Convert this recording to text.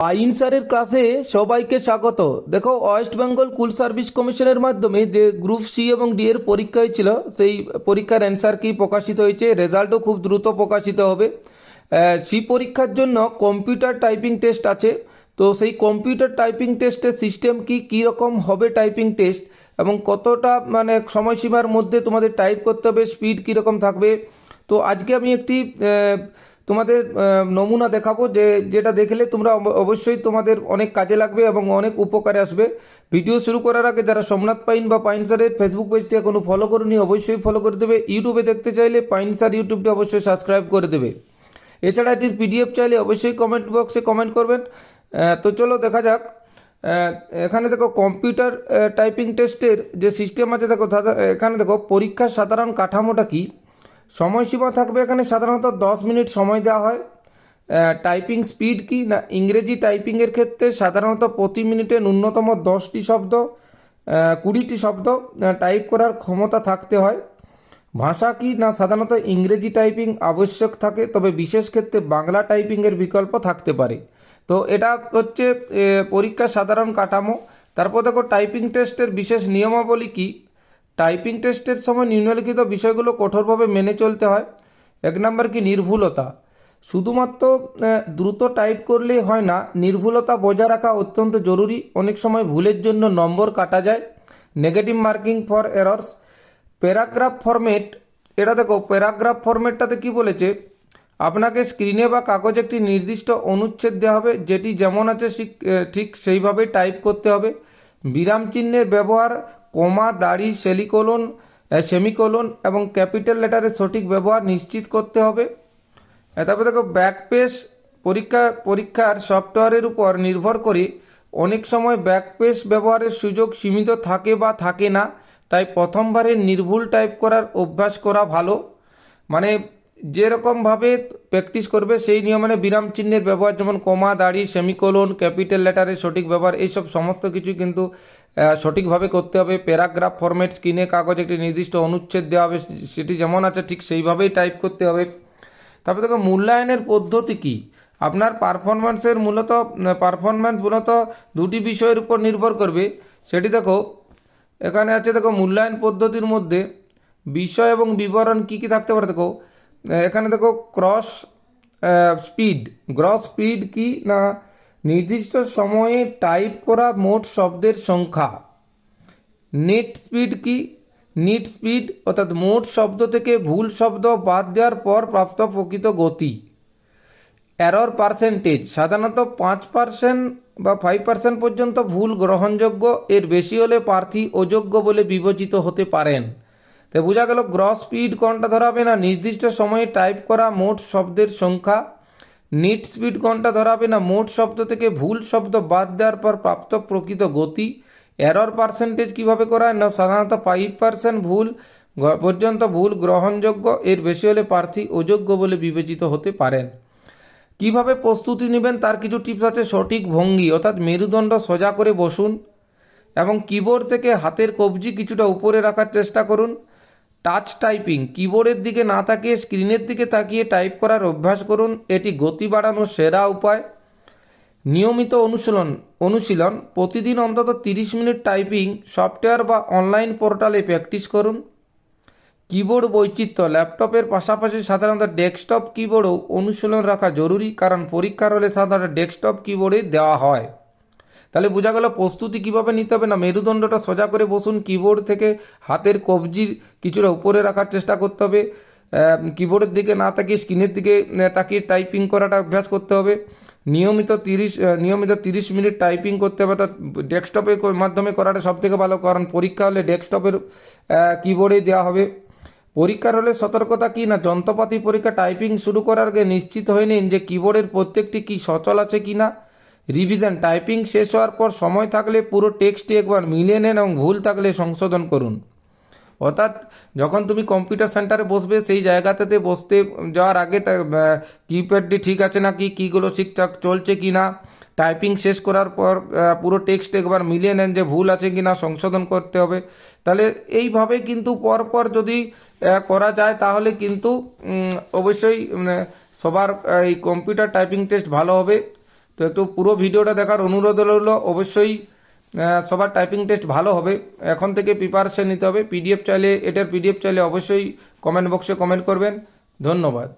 Pine স্যারের ক্লাসে সবাইকে স্বাগত। দেখো, ওয়েস্ট বেঙ্গল স্কুল সার্ভিস কমিশনের মাধ্যমে যে গ্রুপ সি এবং ডি এর পরীক্ষা হয়েছিল, সেই পরীক্ষার অ্যান্সার কি প্রকাশিত হয়েছে। রেজাল্টও খুব দ্রুত প্রকাশিত হবে। সি পরীক্ষার জন্য কম্পিউটার টাইপিং টেস্ট আছে। তো সেই কম্পিউটার টাইপিং টেস্টের সিস্টেম কি কীরকম হবে, টাইপিং টেস্ট এবং কতটা সময়সীমার মধ্যে তোমাদের টাইপ করতে হবে, স্পিড কীরকম থাকবে। তো আজকে আমি একটি তোমাদের নমুনা দেখাবো, যেটা দেখলে তোমরা অবশ্যই তোমাদের অনেক কাজে লাগবে এবং অনেক উপকারে আসবে। ভিডিও শুরু করার আগে যারা সোমনাথ পাইন বা পাইন স্যারের ফেসবুক পেজটি এখনও ফলো করনি, অবশ্যই ফলো করে দেবে। ইউটিউবে দেখতে চাইলে পাইন স্যার ইউটিউবটি অবশ্যই সাবস্ক্রাইব করে দেবে। এছাড়া এটির পিডিএফ চাইলে অবশ্যই কমেন্ট বক্সে কমেন্ট করবেন। তো চলো দেখা যাক। এখানে দেখো কম্পিউটার টাইপিং টেস্টের যে সিস্টেম আছে, দেখো এখানে দেখো পরীক্ষার সাধারণ কাঠামোটা কি। সময়সীমা থাকবে এখানে সাধারণত 10 মিনিট সময় দেওয়া হয়। টাইপিং স্পিড কি না, ইংরেজি টাইপিংয়ের ক্ষেত্রে সাধারণত প্রতি মিনিটে ন্যূনতম 10টি শব্দ 20টি শব্দ টাইপ করার ক্ষমতা থাকতে হয়। ভাষা কি না, সাধারণত ইংরেজি টাইপিং আবশ্যক থাকে, তবে বিশেষ ক্ষেত্রে বাংলা টাইপিংয়ের বিকল্প থাকতে পারে। তো এটা হচ্ছে পরীক্ষার সাধারণ কাঠামো। তারপর দেখো টাইপিং টেস্টের বিশেষ নিয়মাবলী কি। টাইপিং টেস্টের সময় নিম্নলিখিত বিষয়গুলো কঠোরভাবে মেনে চলতে হয়। 1 নম্বর কি, নির্ভুলতা। শুধুমাত্র দ্রুত টাইপ করলেই হয় না, নির্ভুলতা বজায় রাখা অত্যন্ত জরুরি। অনেক সময় ভুলের জন্য নম্বর কাটা যায়। Negative marking for errors. Paragraph format, এটা দেখো প্যারাগ্রাফ ফরম্যাটটাতে কি বলেছে, আপনাকে স্ক্রিনে বা কাগজে একটি নির্দিষ্ট অনুচ্ছেদ দেওয়া হবে, যেটি যেমন আছে ঠিক সেইভাবেই টাইপ করতে হবে। বিরাম চিহ্নের ব্যবহার, কমা, দাড়ি, সেমিকোলন এবং ক্যাপিটাল লেটারের সঠিক ব্যবহার নিশ্চিত করতে হবে। তারপরে দেখো ব্যাকপেস। পরীক্ষার সফটওয়্যারের উপর নির্ভর করে অনেক সময় ব্যাকপেস ব্যবহারের সুযোগ সীমিত থাকে বা থাকে না, তাই প্রথমবারে নির্ভুল টাইপ করার অভ্যাস করা ভালো। মানে যেরকমভাবে প্র্যাকটিস করবে সেই নিয়মে বিরাম চিহ্নের ব্যবহার, যেমন কমা, দাড়ি, সেমিকোলন, ক্যাপিটাল লেটারের সঠিক ব্যবহার, এইসব সমস্ত কিছু কিন্তু সঠিকভাবে করতে হবে। প্যারাগ্রাফ ফরম্যাট, স্ক্রিনে কাগজে একটি নির্দিষ্ট অনুচ্ছেদ দেওয়া হবে, সেটি যেমন আছে ঠিক সেইভাবেই টাইপ করতে হবে। তারপরে দেখো মূল্যায়নের পদ্ধতি কি। আপনার পারফরম্যান্স মূলত দুটি বিষয়ের উপর নির্ভর করবে। সেটি দেখো এখানে আছে। দেখো মূল্যায়ন পদ্ধতির মধ্যে বিষয় এবং বিবরণ কি কি থাকতে পারে। দেখো এখানে দেখো গ্রস স্পিড কি না, নির্দিষ্ট সময়ে টাইপ করা মোট শব্দের সংখ্যা। নিট স্পিড অর্থাৎ মোট শব্দ থেকে ভুল শব্দ বাদ দেওয়ার পর প্রাপ্ত প্রকৃত গতি। এরর পার্সেন্টেজ, সাধারণত 5% বা 5% পর্যন্ত ভুল গ্রহণযোগ্য, এর বেশি হলে প্রার্থী অযোগ্য বলে বিবেচিত হতে পারেন। তো বোঝা গেল গ্রস স্পিড কোনটা ধরা হবে না, নির্দিষ্ট সময়ে টাইপ করা মোট শব্দের সংখ্যা। নিট স্পিড কোনটা ধরা হবে না, মোট শব্দ থেকে ভুল শব্দ বাদ দেওয়ার পর প্রাপ্ত প্রকৃত গতি। এরর পার্সেন্টেজ কিভাবে করা হয় না, সাধারণত 5% পর্যন্ত ভুল গ্রহণযোগ্য, এর বেশি হলে প্রার্থী অযোগ্য বলে বিবেচিত হতে পারেন। কিভাবে প্রস্তুতি নেবেন তার কিছু টিপস আছে। সঠিক ভঙ্গি অর্থাৎ মেরুদণ্ড সোজা করে বসুন এবং কিবোর্ড থেকে হাতের কবজি কিছুটা উপরে রাখার চেষ্টা করুন। টাচ টাইপিং, কিবোর্ডের দিকে না তাকিয়ে স্ক্রিনের দিকে তাকিয়ে টাইপ করার অভ্যাস করুন, এটি গতি বাড়ানোর সেরা উপায়। নিয়মিত অনুশীলন, প্রতিদিন অন্তত 30 মিনিট টাইপিং সফটওয়্যার বা অনলাইন পোর্টালে প্র্যাকটিস করুন। কিবোর্ড বৈচিত্র্য, ল্যাপটপের পাশাপাশি সাধারণত ডেস্কটপ কিবোর্ডও অনুশীলন রাখা জরুরি, কারণ পরীক্ষার হলে সাধারণত ডেস্কটপ কিবোর্ডে দেওয়া হয়। তাহলে বোঝা গেল প্রস্তুতি কীভাবে নিতে হবে না, মেরুদণ্ডটা সোজা করে বসুন, কিবোর্ড থেকে হাতের কবজির কিছুটা উপরে রাখার চেষ্টা করতে হবে, কিবোর্ডের দিকে না তাকিয়ে স্ক্রিনের দিকে তাকিয়ে টাইপিং করাটা অভ্যাস করতে হবে। নিয়মিত 30 মিনিট টাইপিং করতে হবে, অর্থাৎ ডেস্কটপের মাধ্যমে করাটা সবথেকে ভালো, কারণ পরীক্ষা হলে ডেস্কটপের কিবোর্ডেই দেওয়া হবে। পরীক্ষার হলে সতর্কতা কি না, যন্ত্রপাতি পরীক্ষা টাইপিং শুরু করার আগে নিশ্চিত হয়ে নিন যে কিবোর্ডের প্রত্যেকটি কি সচল আছে কি না। রিভিশন, টাইপিং শেষ হওয়ার পর সময় থাকলে পুরো টেক্সটটি একবার মিলিয়ে নেন এবং ভুল থাকলে সংশোধন করুন। অর্থাৎ যখন তুমি কম্পিউটার সেন্টারে বসবে সেই জায়গাটাতে বসতে যাওয়ার আগে কিপ্যাডটি ঠিক আছে না কি, কীগুলো ঠিকঠাক চলছে কি না, টাইপিং শেষ করার পর পুরো টেক্সট একবার মিলিয়ে নেন যে ভুল আছে কি না, সংশোধন করতে হবে। তাহলে এইভাবে কিন্তু পরপর যদি করা যায় তাহলে কিন্তু অবশ্যই সবার এই কম্পিউটার টাইপিং টেস্ট ভালো হবে। তো তো একটু পুরো ভিডিওটা দেখার অনুরোধ রইল। অবশ্যই সবার টাইপিং টেস্ট ভালো হবে, এখন থেকে প্রিপারেশন নিতে হবে। পিডিএফ চাইলে অবশ্যই কমেন্ট বক্সে কমেন্ট করবেন। ধন্যবাদ।